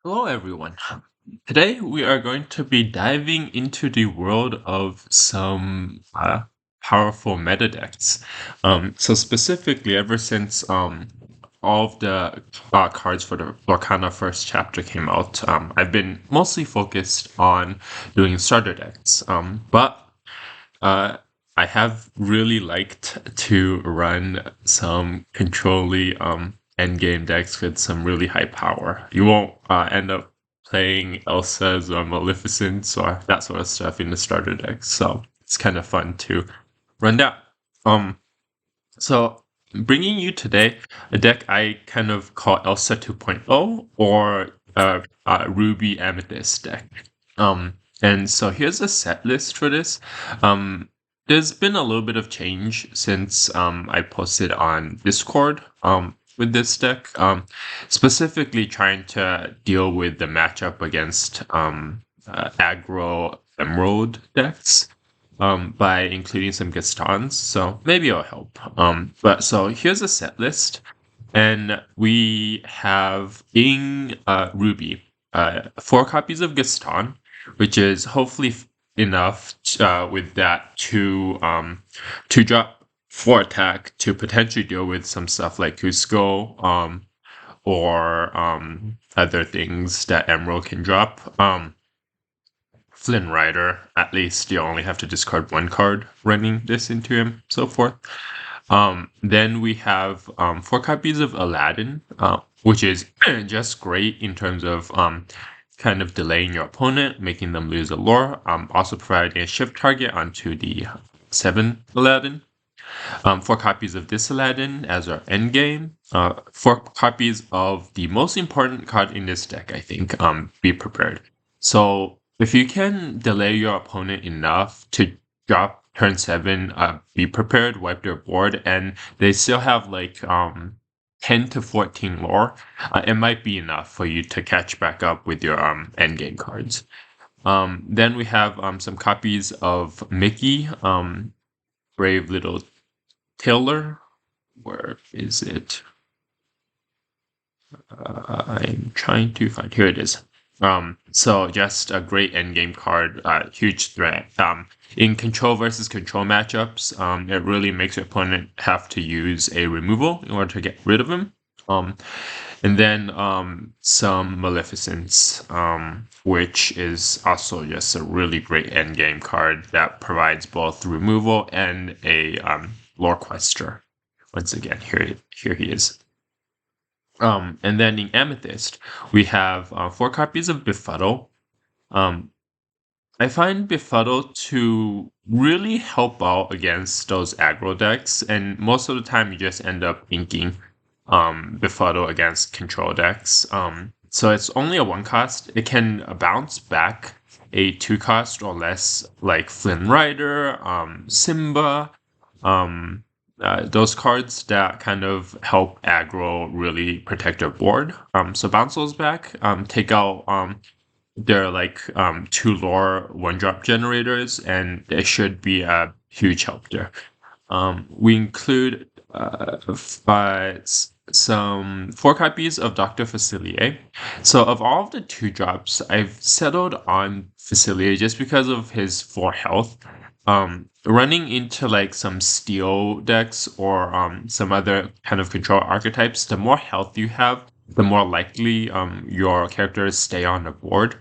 Hello, everyone. Today we are going to be diving into the world of some powerful meta decks. So specifically, ever since all of the cards for the Lorcana first chapter came out, I've been mostly focused on doing starter decks. But uh, I have really liked to run some controlly endgame decks with some really high power. You won't end up playing Elsa's or Maleficent's or that sort of stuff in the starter decks, so it's kind of fun to run that. Um, so bringing you today a deck I kind of call Elsa 2.0 or Ruby Amethyst deck. And so here's a set list for this. There's been a little bit of change since I posted on Discord with this deck, specifically trying to deal with the matchup against aggro emerald decks by including some Gastons. So maybe it'll help. But so here's a set list. And we have in Ruby 4 copies of Gaston, which is hopefully enough with that to drop 4 attack to potentially deal with some stuff like Cusco or other things that Emerald can drop. Flynn Rider, at least you only have to discard 1 card running this into him, so forth. Then we have 4 copies of Aladdin, which is just great in terms of kind of delaying your opponent, making them lose a lore, also providing a shift target onto the 7 Aladdin. 4 copies of this Aladdin as our endgame. 4 copies of the most important card in this deck, I think, Be Prepared. So if you can delay your opponent enough to drop turn 7, Be Prepared, wipe their board, and they still have like 10 to 14 lore, it might be enough for you to catch back up with your endgame cards. Then we have some copies of Mickey, Brave Little Taylor. Where is it? I'm trying to find. Here it is. So just a great endgame card, huge threat. In control versus control matchups, it really makes your opponent have to use a removal in order to get rid of him. And then some Maleficence, which is also just a really great endgame card that provides both removal and a lore quester. Once again, here he is. And then in Amethyst, we have 4 copies of Befuddle. I find Befuddle to really help out against those aggro decks, and most of the time you just end up inking Befuddle against control decks. So it's only a 1 cost. It can bounce back a 2 cost or less, like Flynn Rider, Simba, those cards that kind of help aggro really protect your board. So bounce those back, take out they're like 2 lore 1-drop generators, and they should be a huge help there. We include some 4 copies of Dr. Facilier. So of all of the 2-drops, I've settled on Facilier just because of his 4 health. Running into like some steel decks or some other kind of control archetypes, the more health you have, the more likely your characters stay on the board.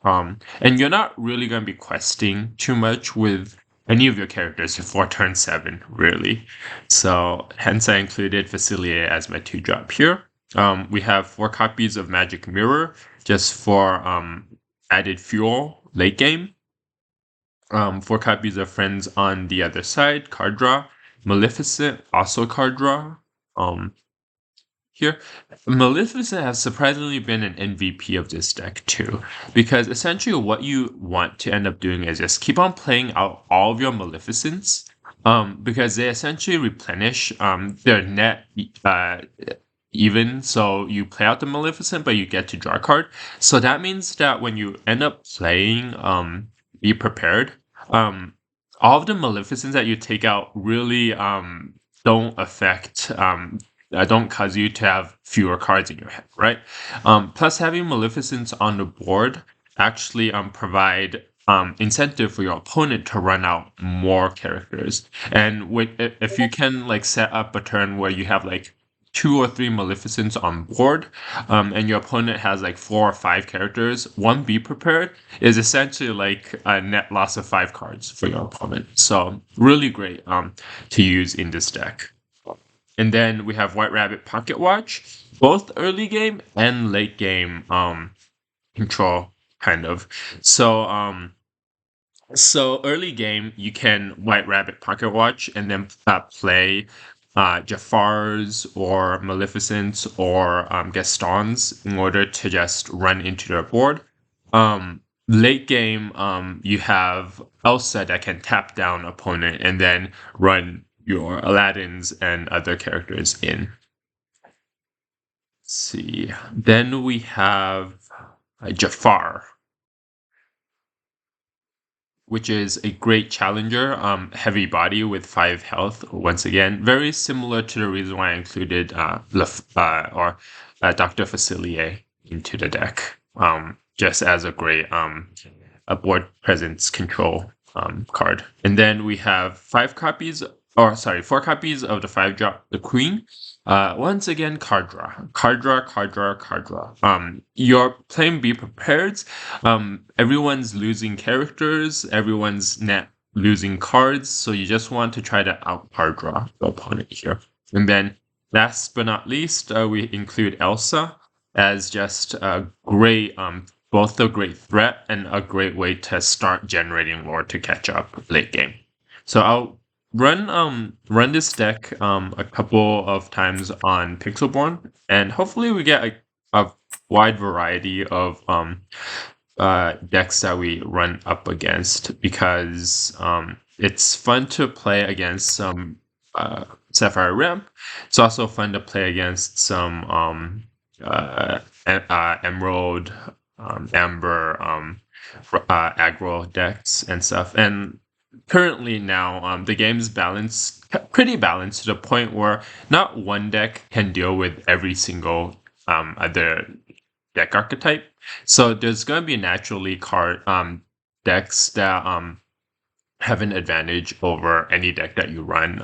And you're not really going to be questing too much with any of your characters before turn 7, really. So hence I included Facilier as my 2-drop here. We have 4 copies of Magic Mirror just for added fuel late game. 4 copies of Friends on the Other Side, card draw. Maleficent, also card draw. Here, Maleficent has surprisingly been an MVP of this deck too, because essentially what you want to end up doing is just keep on playing out all of your Maleficents, because they essentially replenish their net even. So you play out the Maleficent, but you get to draw a card. So that means that when you end up playing Be Prepared, all of the Maleficents that you take out really don't affect don't cause you to have fewer cards in your hand, right? Plus, having Maleficence on the board actually provide incentive for your opponent to run out more characters. And if you can like set up a turn where you have like 2 or 3 Maleficents on board, and your opponent has like 4 or 5 characters, one Be Prepared is essentially like a net loss of 5 cards for your opponent. So really great to use in this deck. And then we have White Rabbit Pocket Watch, both early game and late game control kind of. So early game you can White Rabbit Pocket Watch and then play Jafar's or Maleficent's or Gaston's in order to just run into their board. Late game, you have Elsa that can tap down opponent and then run your Aladdins and other characters in. Let's see. Then we have Jafar, which is a great challenger, heavy body with 5 health. Once again, very similar to the reason why I included Dr. Facilier into the deck, just as a great a board presence control card. And then we have 4 copies of the 5-drop the Queen. Once again, card draw, card draw, card draw, card draw. You're playing Be Prepared. Everyone's losing characters, everyone's net losing cards, so you just want to try to out card draw the opponent here. And then last but not least, we include Elsa as just a great both a great threat and a great way to start generating lore to catch up late game. So I'll run this deck a couple of times on Pixelborn, and hopefully we get a wide variety of decks that we run up against, because it's fun to play against some Sapphire Ramp. It's also fun to play against some Emerald, Amber, Aggro decks and stuff. And currently now, the game's pretty balanced to the point where not one deck can deal with every single other deck archetype. So there's going to be naturally decks that have an advantage over any deck that you run,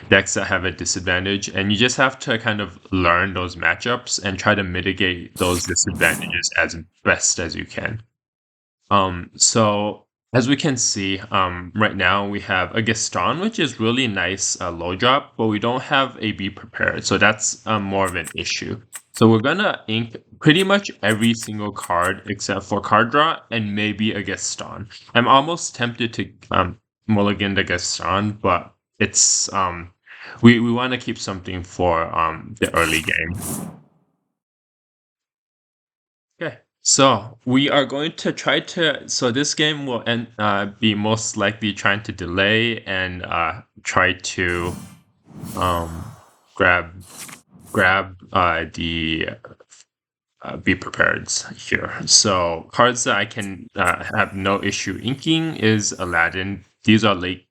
decks that have a disadvantage, and you just have to kind of learn those matchups and try to mitigate those disadvantages as best as you can. So as we can see, right now we have a Gaston, which is really nice low drop, but we don't have a Be Prepared, so that's more of an issue. So we're gonna ink pretty much every single card except for card draw and maybe a Gaston. I'm almost tempted to mulligan the Gaston, but it's we want to keep something for the early game. Okay, so we are going to try to. So this game will be most likely trying to delay and try to grab the Be Prepared here. So cards that I can have no issue inking is Aladdin. These are late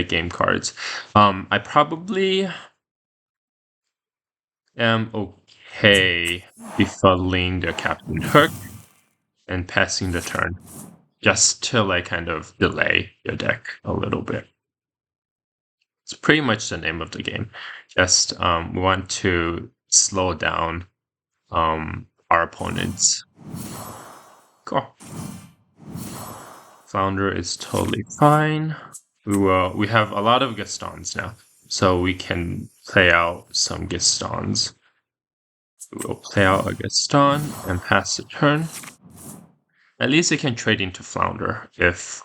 game cards. I probably am okay befuddling the Captain Hook and passing the turn, just to like kind of delay your deck a little bit. It's pretty much the name of the game. Just we want to slow down our opponents. Cool. Flounder is totally fine. We have a lot of Gastons now, so we can play out some Gastons. We will play out a Gaston and pass the turn. At least it can trade into Flounder if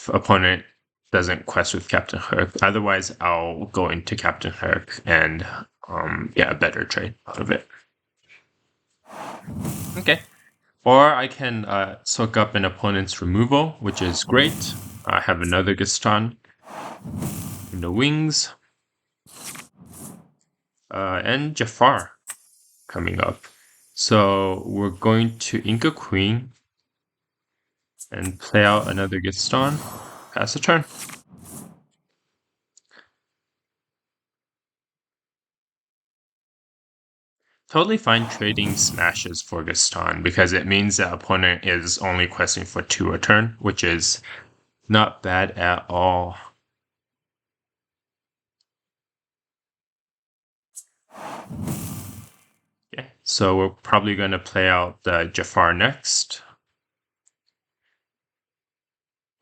opponent doesn't quest with Captain Hook. Otherwise, I'll go into Captain Hook and get a better trade out of it. Okay. Or I can soak up an opponent's removal, which is great. I have another Gaston in the wings. And Jafar coming up. So we're going to ink a Queen and play out another Gaston. Pass the turn. Totally fine trading smashes for Gaston because it means the opponent is only questing for 2 a turn, which is not bad at all. Okay, so we're probably going to play out the Jafar next.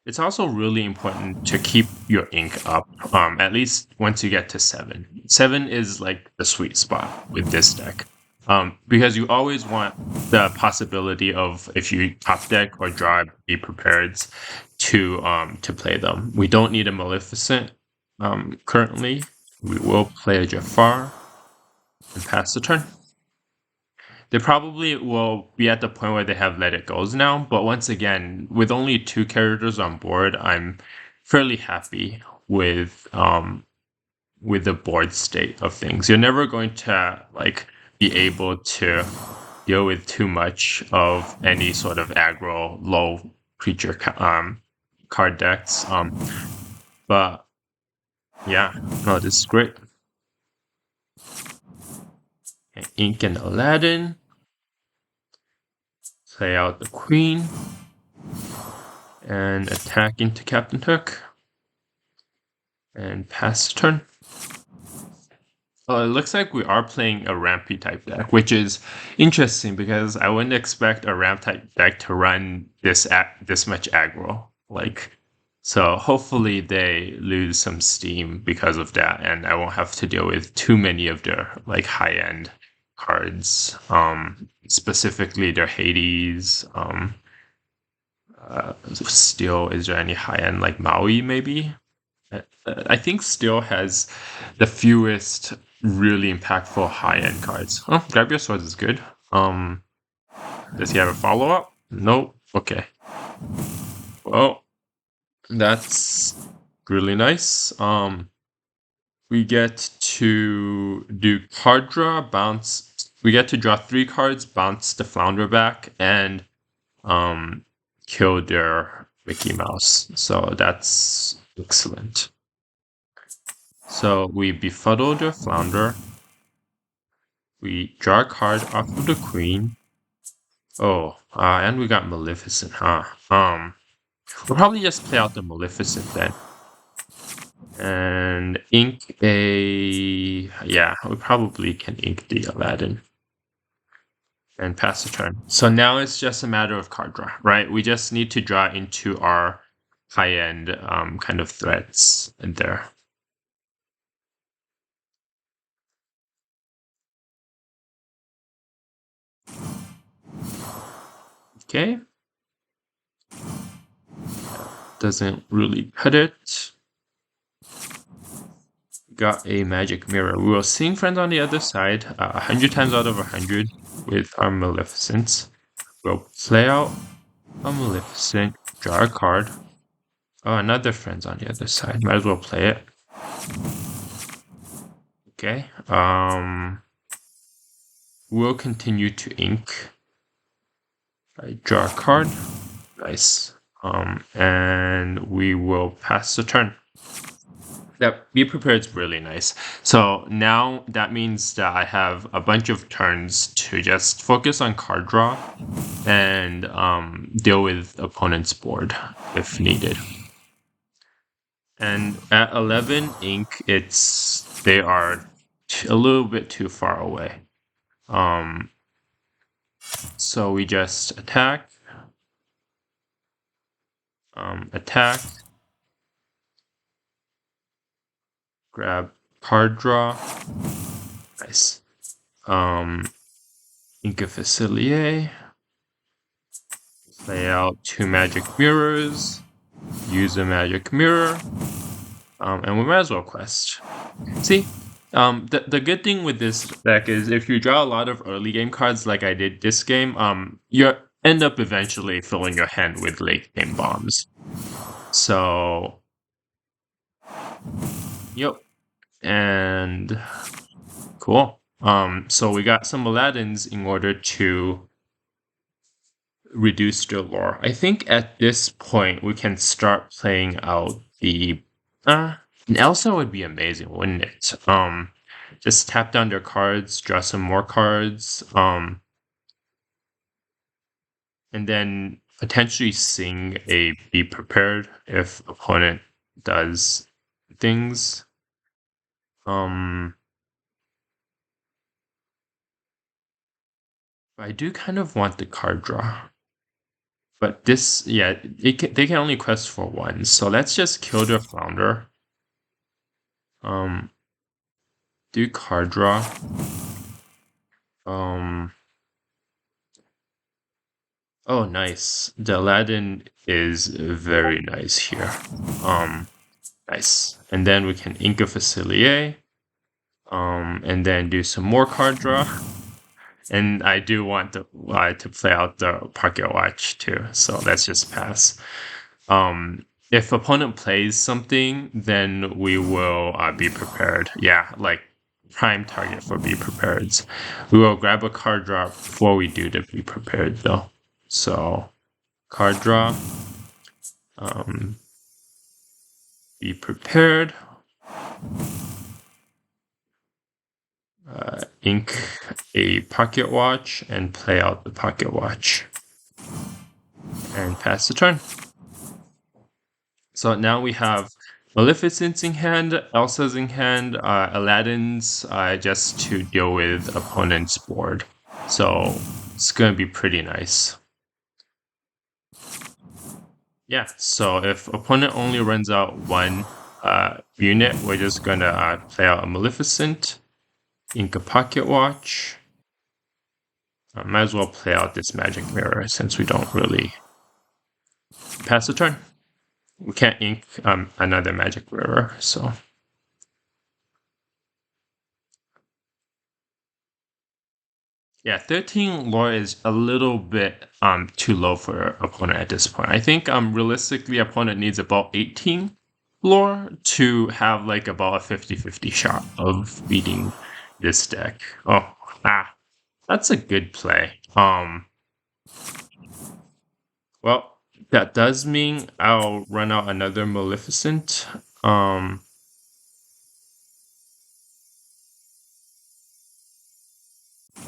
It's also really important to keep your ink up, at least once you get to 7. 7 is like the sweet spot with this deck. Because you always want the possibility of, if you top deck or draw, be prepared to play them. We don't need a Maleficent currently. We will play a Jafar and pass the turn. They probably will be at the point where they have Let It Goes now, but once again, with only 2 characters on board, I'm fairly happy with the board state of things. You're never going to like be able to deal with too much of any sort of aggro low creature card decks. But yeah, no, this is great. Okay, Ink and Aladdin. Play out the Queen. And attack into Captain Hook. And pass the turn. It looks like we are playing a Rampy type deck, which is interesting because I wouldn't expect a ramp type deck to run this much aggro. So hopefully they lose some steam because of that, and I won't have to deal with too many of their like high end cards. Specifically their Hades. Steel. Is there any high end like Maui maybe? I think Steel has the fewest really impactful high-end cards. Oh, Grab Your Swords is good. Does he have a follow-up? Nope. Okay. Well, that's really nice. We get to do card draw, bounce. We get to draw 3 cards, bounce the Flounder back, and kill their Mickey Mouse. So that's excellent. So we befuddle the Flounder. We draw a card off of the Queen. Oh, and we got Maleficent, huh? We'll probably just play out the Maleficent then. And ink a... Yeah, we probably can ink the Aladdin. And pass the turn. So now it's just a matter of card draw, right? We just need to draw into our high-end kind of threats in there. Okay. Doesn't really cut it. Got a magic mirror. We will sing Friends on the other side 100 times out of 100 with our Maleficents. We'll play out a Maleficent, draw a card. Oh, another Friends on the other side. Might as well play it. Okay. We'll continue to ink. I draw a card. Nice. And we will pass the turn. That Be Prepared is really nice. So now that means that I have a bunch of turns to just focus on card draw and deal with opponent's board if needed. And at 11 ink, they are a little bit too far away. So we just attack, attack, grab card draw. Nice. Inca Facilier. Play out 2 magic mirrors. Use a magic mirror. And we might as well quest. See? The good thing with this deck is if you draw a lot of early game cards like I did this game, you end up eventually filling your hand with late game bombs. So, yep. And cool. So we got some Aladdins in order to reduce their lore. I think at this point we can start playing out the an Elsa would be amazing, wouldn't it? just tap down their cards, draw some more cards, and then potentially sing a Be Prepared if opponent does things. I do kind of want the card draw. But this, yeah, they can only quest for one. So let's just kill their flounder. Do card draw. Oh, nice. The Aladdin is very nice here. Nice. And then we can Ink of Facilier. And then do some more card draw. And I do want to play out the Pocket Watch too. So let's just pass. If opponent plays something, then we will be prepared. Yeah, like prime target for Be Prepared. We will grab a card draw before we do the Be Prepared though. So card draw. Be Prepared. Ink a Pocket Watch and play out the Pocket Watch. And pass the turn. So now we have Maleficent's in hand, Elsa's in hand, Aladdin's just to deal with opponent's board. So it's going to be pretty nice. Yeah, so if opponent only runs out one unit, we're just going to play out a Maleficent, Ink a Pocket Watch. Might as well play out this Magic Mirror since we don't really pass the turn. We can't ink another Magic Mirror, so. Yeah, 13 lore is a little bit too low for opponent at this point. I think realistically opponent needs about 18 lore to have like about a 50-50 shot of beating this deck. Oh, that's a good play. Well, that does mean I'll run out another Maleficent.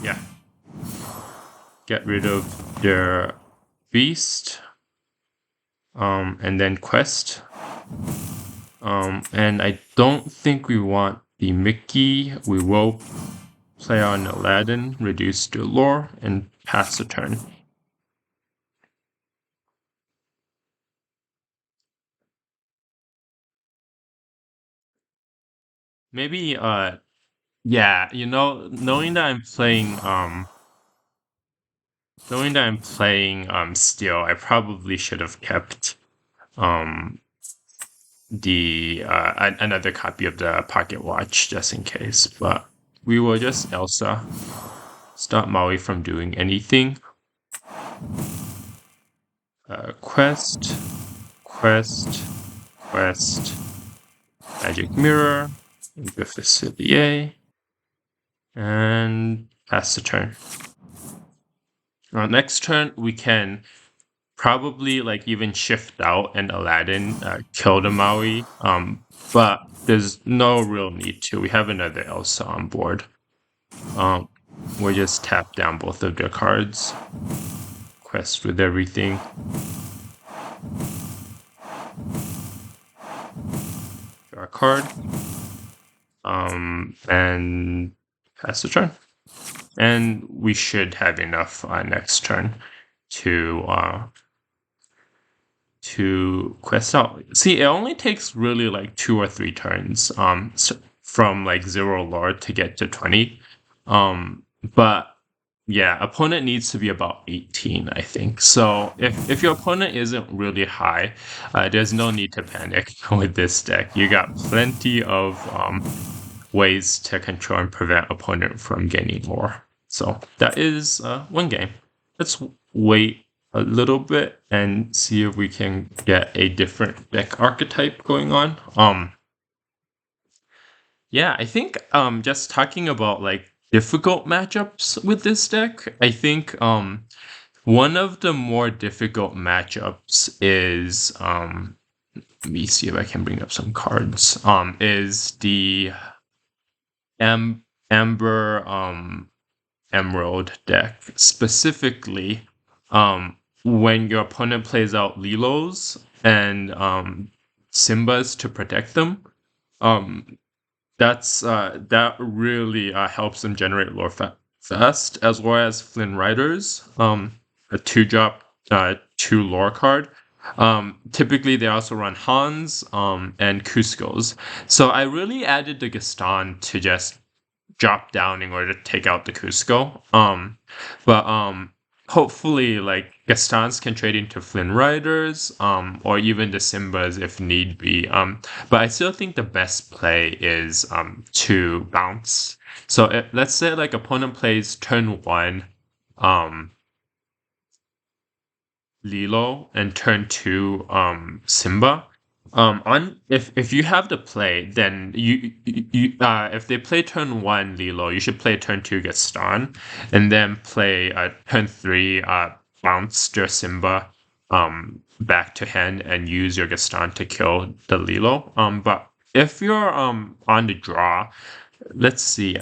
Yeah. Get rid of their beast. And then quest. And I don't think we want the Mickey. We will play on Aladdin, reduce the lore, and pass the turn. Maybe, yeah, you know, knowing that I'm playing Steel, I probably should have kept the another copy of the Pocket Watch just in case, but we will just Elsa. Stop Maui from doing anything. Quest, Magic Mirror, Ink Facilier, and pass the turn. Next turn, we can probably like even shift out and Aladdin kill the Maui, but there's no real need to. We have another Elsa on board. We'll just tap down both of their cards. Quest with everything. Draw a card. And pass the turn. And we should have enough next turn to quest out. See, it only takes really like 2 or 3 turns from like 0 lore to get to 20. But yeah, opponent needs to be about 18, I think. So if your opponent isn't really high, there's no need to panic with this deck. You got plenty of ways to control and prevent opponent from gaining lore. So that is one game. Let's wait a little bit and see if we can get a different deck archetype going on. Yeah, I think just talking about like difficult matchups with this deck, I think one of the more difficult matchups is let me see if I can bring up some cards. Is the Amber Emerald deck. Specifically, when your opponent plays out Lilos and Simbas to protect them, um, that really helps them generate lore fast, as well as Flynn Riders, a 2-drop 2 lore card. Typically they also run Hans and Cusco's. So I really added the Gaston to just drop down in order to take out the Cusco. But hopefully like Gastons can trade into Flynn Riders, or even the Simbas if need be. But I still think the best play is to bounce. So let's say like opponent plays turn 1 Lilo and turn 2 Simba. On if you have the play, then if they play turn 1 Lilo, you should play turn 2 Gaston, and then play turn 3 bounce your Simba back to hand and use your Gaston to kill the Lilo. But if you're on the draw, let's see.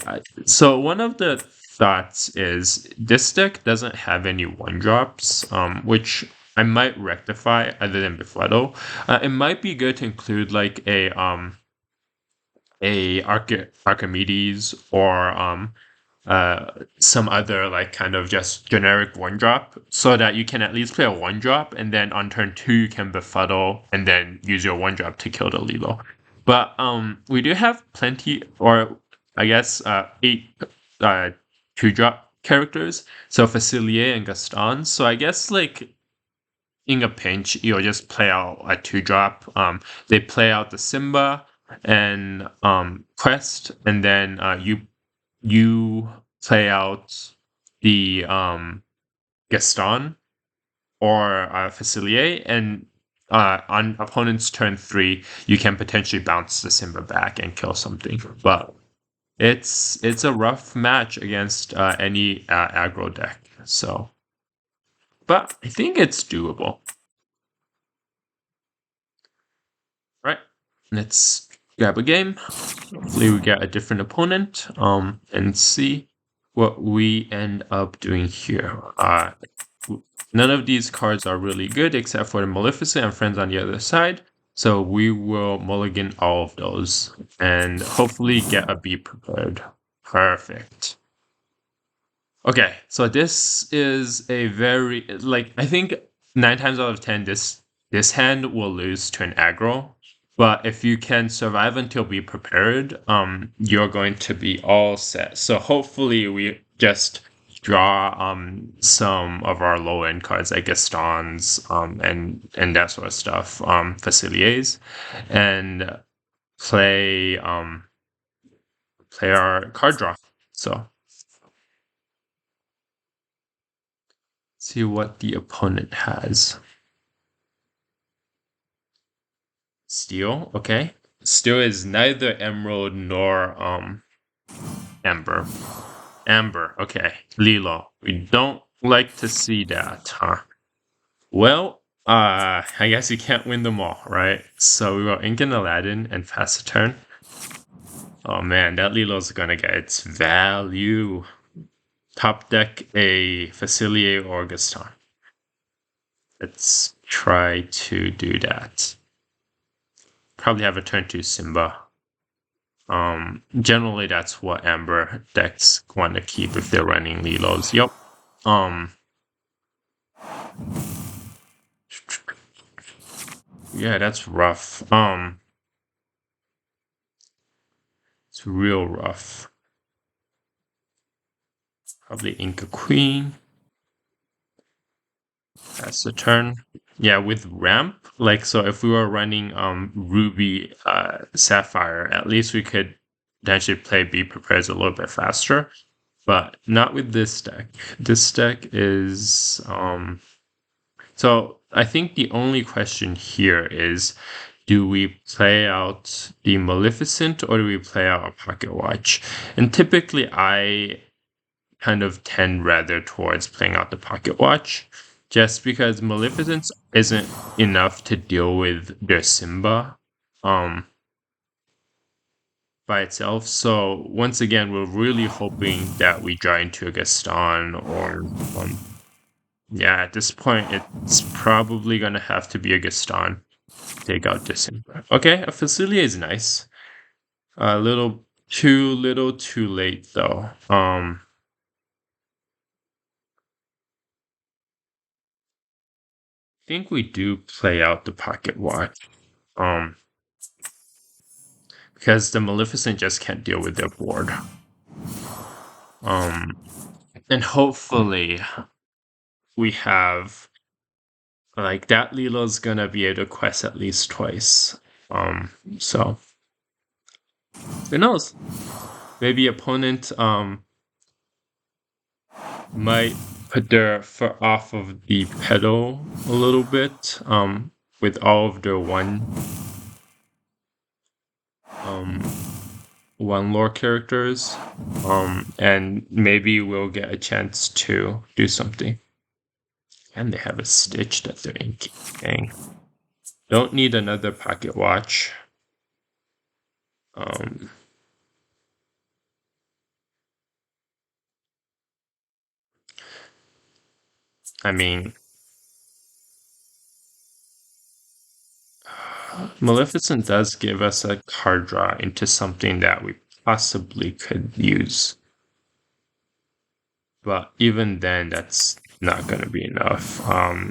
So one of the thoughts is this deck doesn't have any 1-drops, which I might rectify other than Befuddle. It might be good to include like a Archimedes or some other like kind of just generic 1-drop, so that you can at least play a 1-drop, and then on turn 2 you can Befuddle and then use your 1-drop to kill the Lilo. But we do have plenty, or I guess 8 2-drop characters, so Facilier and Gaston. So I guess like in a pinch, you'll just play out a 2-drop. They play out the Simba and Quest, and then you play out the Gaston or Facilier, and on opponent's turn 3, you can potentially bounce the Simba back and kill something. But it's a rough match against any aggro deck. So, but I think it's doable. Right, let's grab a game. Hopefully we get a different opponent and see what we end up doing here. None of these cards are really good except for the Maleficent and Friends on the other side. So we will mulligan all of those and hopefully get a Be Prepared. Perfect. Okay, so this is a very, like, I think 9 times out of 10, this hand will lose to an aggro. But if you can survive until Be Prepared, you're going to be all set. So hopefully we just draw some of our low end cards like Gastons and that sort of stuff, Faciliers, and play play our card draw. So see what the opponent has. Steel, okay. Steel is neither emerald nor amber. Amber, okay. Lilo. We don't like to see that, huh? Well, I guess you can't win them all, right? So we will Ink and Aladdin and pass the turn. Oh man, that Lilo's gonna get its value. Top deck a Facilier or Gaston. Let's try to do that. Probably have a turn 2 Simba. Generally that's what Amber decks want to keep if they're running Lilos. Yep. Yeah, that's rough. It's real rough. Probably Ink a Queen. That's the turn. Yeah, with ramp, like, so if we were running Ruby Sapphire, at least we could potentially play Be Prepared a little bit faster, but not with this deck. This deck is so I think the only question here is, do we play out the Maleficent or do we play out a Pocket Watch? And typically I kind of tend rather towards playing out the Pocket Watch, just because Maleficence isn't enough to deal with their Simba by by itself. So once again, we're really hoping that we draw into a Gaston or yeah, at this point it's probably gonna have to be a Gaston. Take out December. Okay, a Facilier is nice. A little too late though. I think we do play out the Pocket Watch. Um, because the Maleficent just can't deal with their board. And hopefully we have like that Lilo's gonna be able to quest at least twice. So who knows? Maybe opponent might put their foot off of the pedal a little bit with all of their one lore characters and maybe we'll get a chance to do something. And they have a Stitch that they're inking. Dang. Don't need another pocket watch. I mean, Maleficent does give us a card draw into something that we possibly could use. But even then, that's not going to be enough.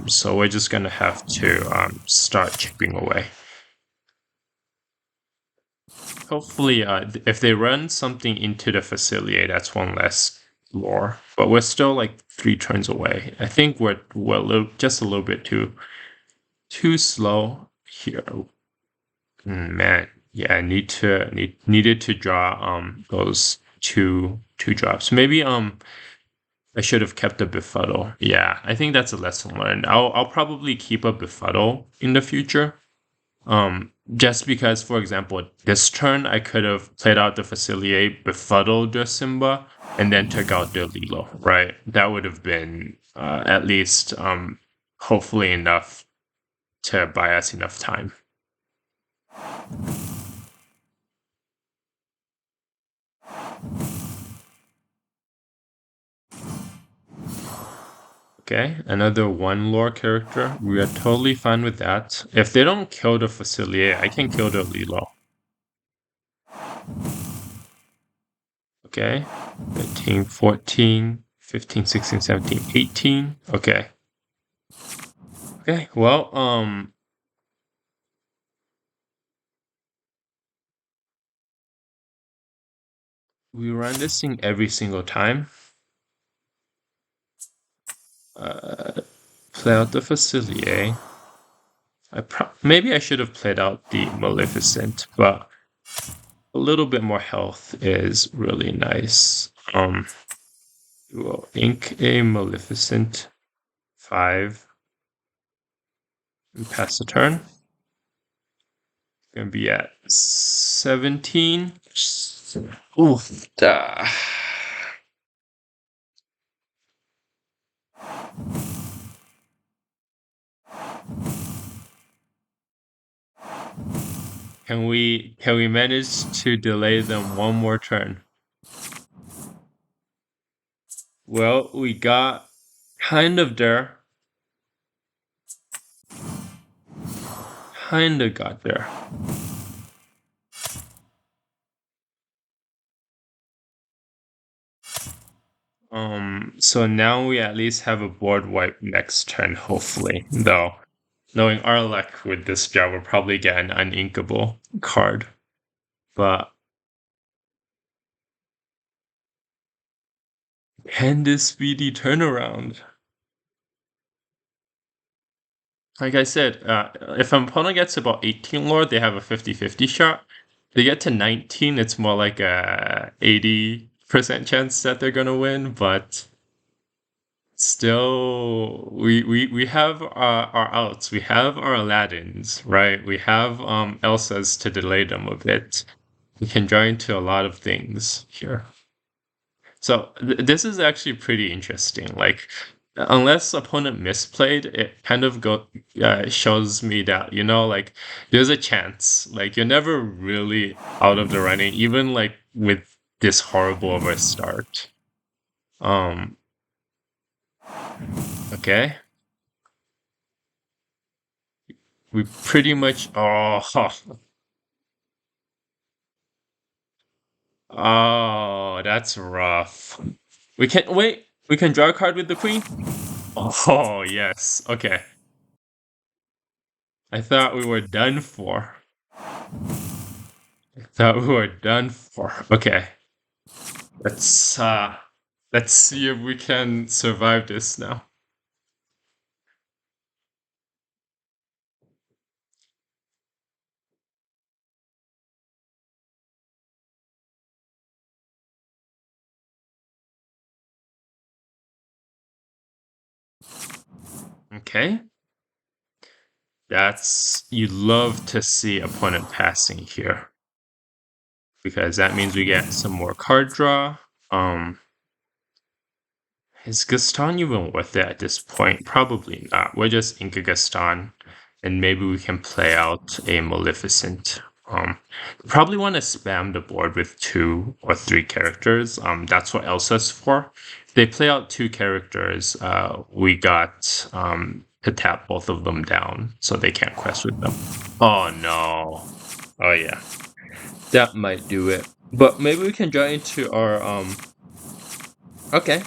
So we're just going to have to start chipping away. Hopefully, if they run something into the Facilier, that's one less lore. But we're still like 3 turns away. I think we're just a little bit too slow here. Man, yeah, needed to draw those two drops. Maybe I should have kept a Befuddle. Yeah, I think that's a lesson learned. I'll probably keep a Befuddle in the future. Just because, for example, this turn I could have played out the Facilier, befuddled the Simba, and then took out the Lilo, right? That would have been at least hopefully enough to buy us enough time. Okay, another 1 lore character. We are totally fine with that. If they don't kill the Facilier, I can kill the Lilo. Okay, 13, 14, 15, 16, 17, 18. Okay. Okay, well, we run this thing every single time. Play out the Facilier. Maybe I should have played out the Maleficent, but a little bit more health is really nice. We'll ink a Maleficent 5 and pass the turn. Gonna be at 17. Oof. Can we manage to delay them one more turn? Well, we got kind of there. Kinda got there. So now we at least have a board wipe next turn, hopefully. Though, knowing our luck with this job, we'll probably get an uninkable card. But can this speedy turnaround? Like I said, if an opponent gets about 18 lore, they have a 50-50 shot. They get to 19, it's more like a 80% chance that they're gonna win, but still we have our outs. We have our Aladdins, right? We have Elsas to delay them a bit. We can draw into a lot of things here. So this is actually pretty interesting. Like Unless opponent misplayed, it kind of shows me that, like, there's a chance. Like, you're never really out of the running, even like with this horrible of a start. Um, okay. We pretty much oh, that's rough. We can wait, we can draw a card with the queen? Oh, yes. Okay. I thought we were done for. I thought we were done for. Okay. Let's let's see if we can survive this now. Okay. That's you love to see opponent passing here. Because that means we get some more card draw. Um Is Gaston even worth it at this point? Probably not. We're just Inca Gaston, and maybe we can play out a Maleficent. Probably want to spam the board with 2 or 3 characters. That's what Elsa's for. If they play out 2 characters, we got to tap both of them down, so they can't quest with them. Oh no! Oh yeah, that might do it. But maybe we can draw into our Okay,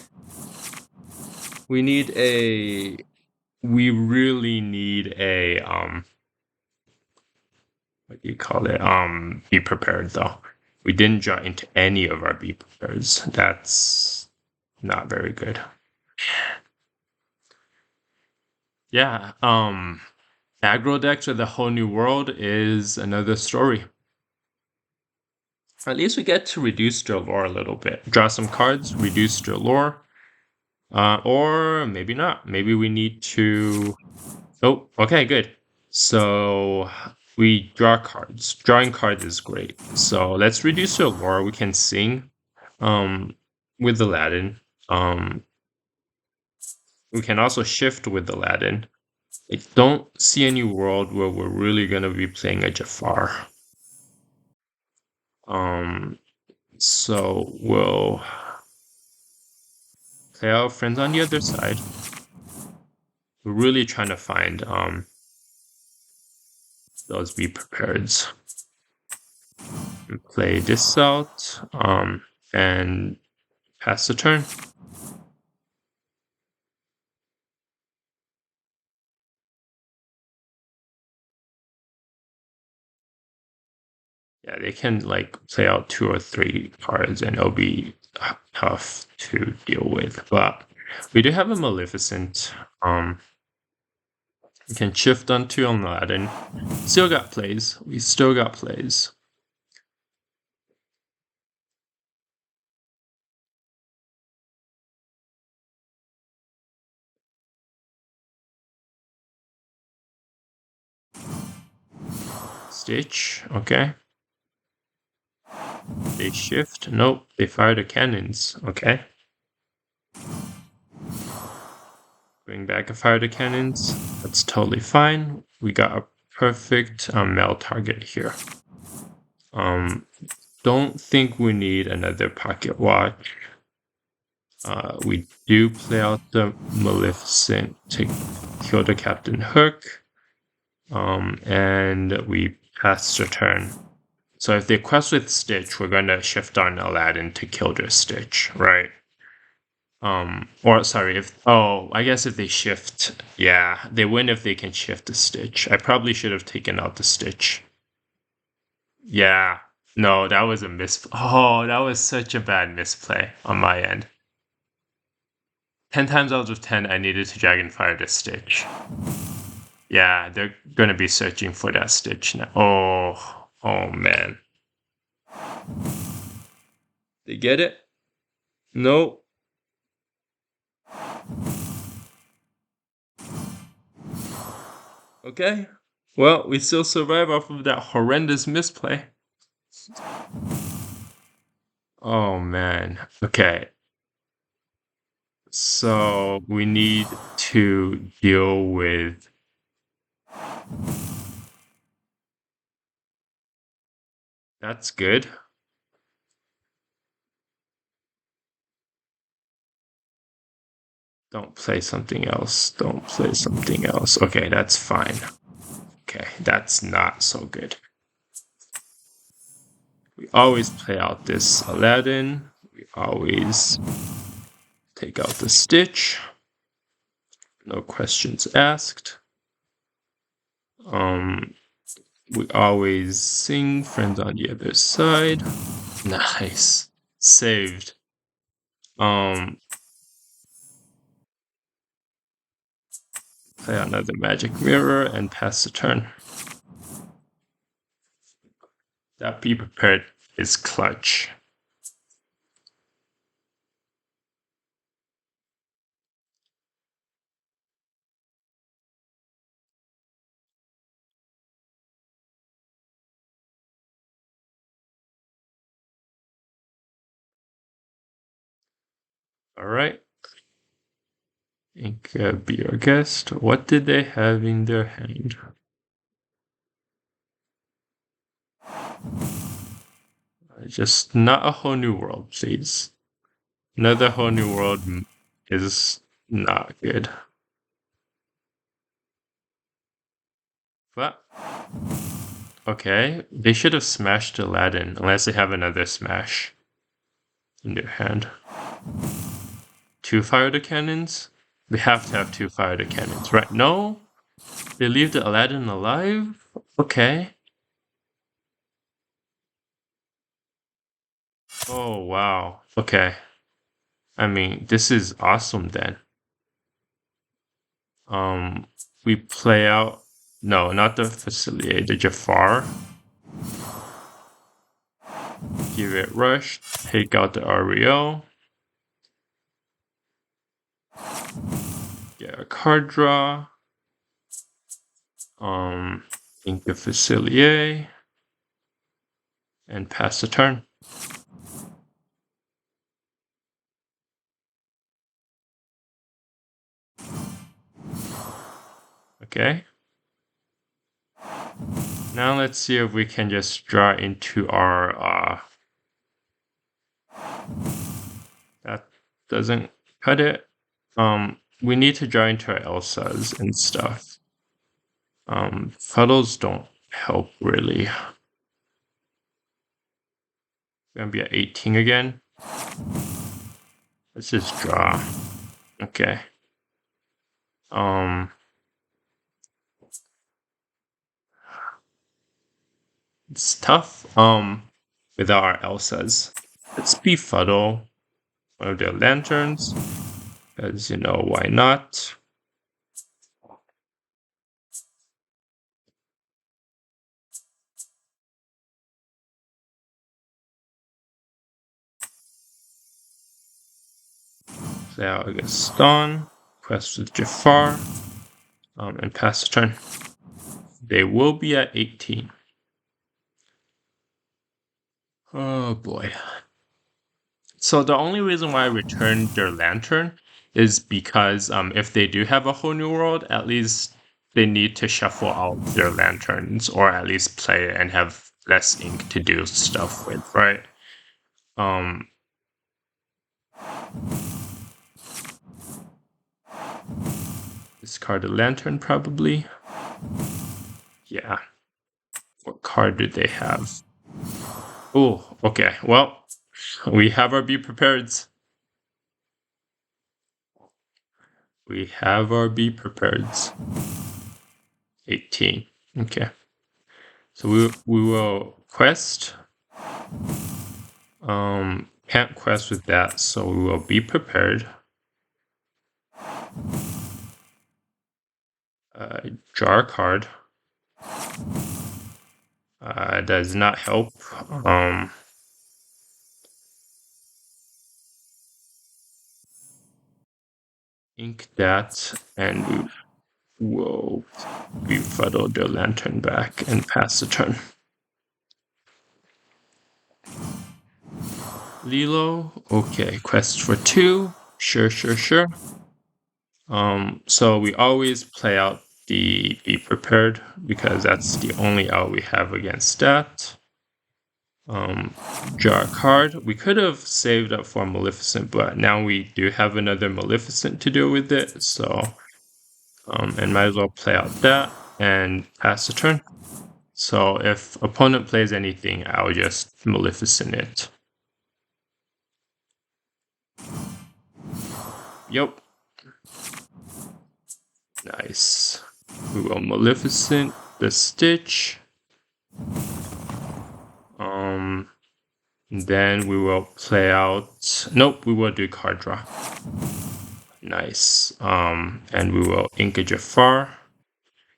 we need a we really need a what do you call it? Be prepared though. We didn't draw into any of our be prepareds. That's not very good. Yeah, aggro decks with a whole new world is another story. At least we get to reduce their lore a little bit. Draw some cards, reduce their lore. Or maybe not. Maybe we need to. Oh, okay, good. So we draw cards. Drawing cards is great. So let's reduce the lore. We can sing with Aladdin. We can also shift with Aladdin. I don't see any world where we're really gonna be playing a Jafar. Um so we'll play our friends on the other side. We're really trying to find those be prepareds. Play this out and pass the turn. Yeah, they can like play out 2 or 3 cards and it'll be tough to deal with. But we do have a Maleficent. We can shift onto Aladdin. Still got plays. We still got plays. Stitch, okay. They shift. Nope, they fire the cannons. Okay. Bring back a fire the cannons. That's totally fine. We got a perfect male target here. Don't think we need another pocket watch. We do play out the Maleficent to kill the Captain Hook. And we pass the turn. So if they quest with Stitch, we're gonna shift on Aladdin to kill their Stitch, right? Or sorry, I guess if they shift, yeah, they win if they can shift the Stitch. I probably should have taken out the Stitch. Yeah, no, that was a Oh, that was such a bad misplay on my end. 10 times out of 10, I needed to Dragonfire the Stitch. Yeah, they're gonna be searching for that Stitch now. Oh man. They get it? No. Okay. Well, we still survive off of that horrendous misplay. Oh man. Okay. So we need to deal with that's good. Don't play something else. Don't play something else. Okay, that's fine. Okay, that's not so good. We always play out this Aladdin. We always take out the Stitch. No questions asked. We always sing Friends on the Other Side. Nice. Saved. Play another magic mirror and pass the turn. That be prepared is clutch. All right. Ink be our guest. What did they have in their hand? Just not a whole new world, please. Another whole new world is not good. But okay, they should have smashed Aladdin unless they have another smash in their hand. 2 fire the cannons? They have to have 2 fire the cannons, right? No? They leave the Aladdin alive? Okay. Oh, wow. Okay. I mean, this is awesome then. We play out... No, not the Facilier, the Jafar. Give it rush. Take out the REO. Get a card draw. Ink the Facilier. And pass the turn. Okay. Now let's see if we can just draw into our... that doesn't cut it. We need to draw into our Elsas and stuff. Fuddles don't help really. Gonna be at 18 again. Let's just draw. Okay. It's tough. Without our Elsas. Let's befuddle one of their lanterns. Because you know why not? Play out against Dawn. Quest with Jafar. And pass the turn. They will be at 18. Oh boy. So the only reason why I returned their lantern is because if they do have a whole new world, at least they need to shuffle out their lanterns or at least play and have less ink to do stuff with, right? Discard a lantern probably. Yeah. What card do they have? Oh, okay. Well, we have our Be Prepareds. We have our Be Prepareds. 18. Okay. So we will quest. Can't quest with that, so we will be prepared. Draw a card. Does not help. Ink that, and we will befuddle the lantern back and pass the turn. Lilo, okay, quest for 2. Sure, sure, sure. So we always play out the be prepared because that's the only out we have against that. Um, Draw a card. We could have saved up for Maleficent, but now we do have another Maleficent to deal with it. So, and might as well play out that and pass the turn. So if opponent plays anything, I'll just Maleficent it. Yep. Nice. We will Maleficent the Stitch. Then we will play out. Nope, we will do card draw. Nice. And we will ink a Jafar.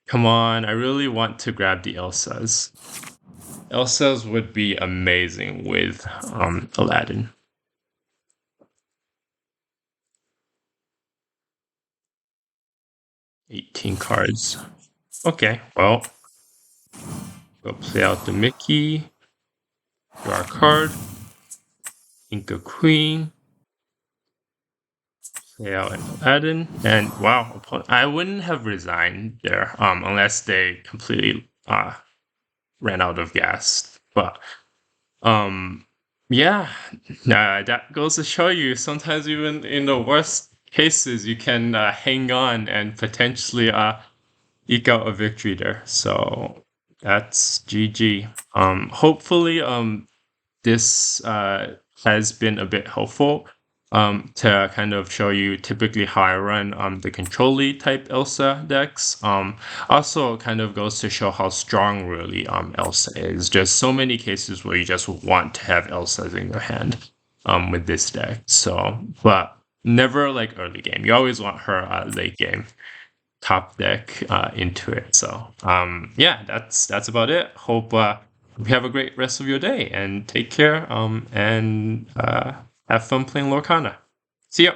Come on, I really want to grab the Elsas. Elsas would be amazing with Aladdin. 18 cards. Okay, well, we'll play out the Mickey, draw a card, ink a Queen, play out an Aladdin, and wow, I wouldn't have resigned there unless they completely ran out of gas. But yeah, nah, that goes to show you sometimes even in the worst cases you can hang on and potentially eke out a victory there. So that's GG. Hopefully this has been a bit helpful to kind of show you typically how I run the control-y type Elsa decks. Also kind of goes to show how strong really Elsa is. Just so many cases where you just want to have Elsas in your hand with this deck. So, but never like early game. You always want her late game top deck into it. So yeah, that's about it. Hope you have a great rest of your day and take care and have fun playing Lorcana. See ya.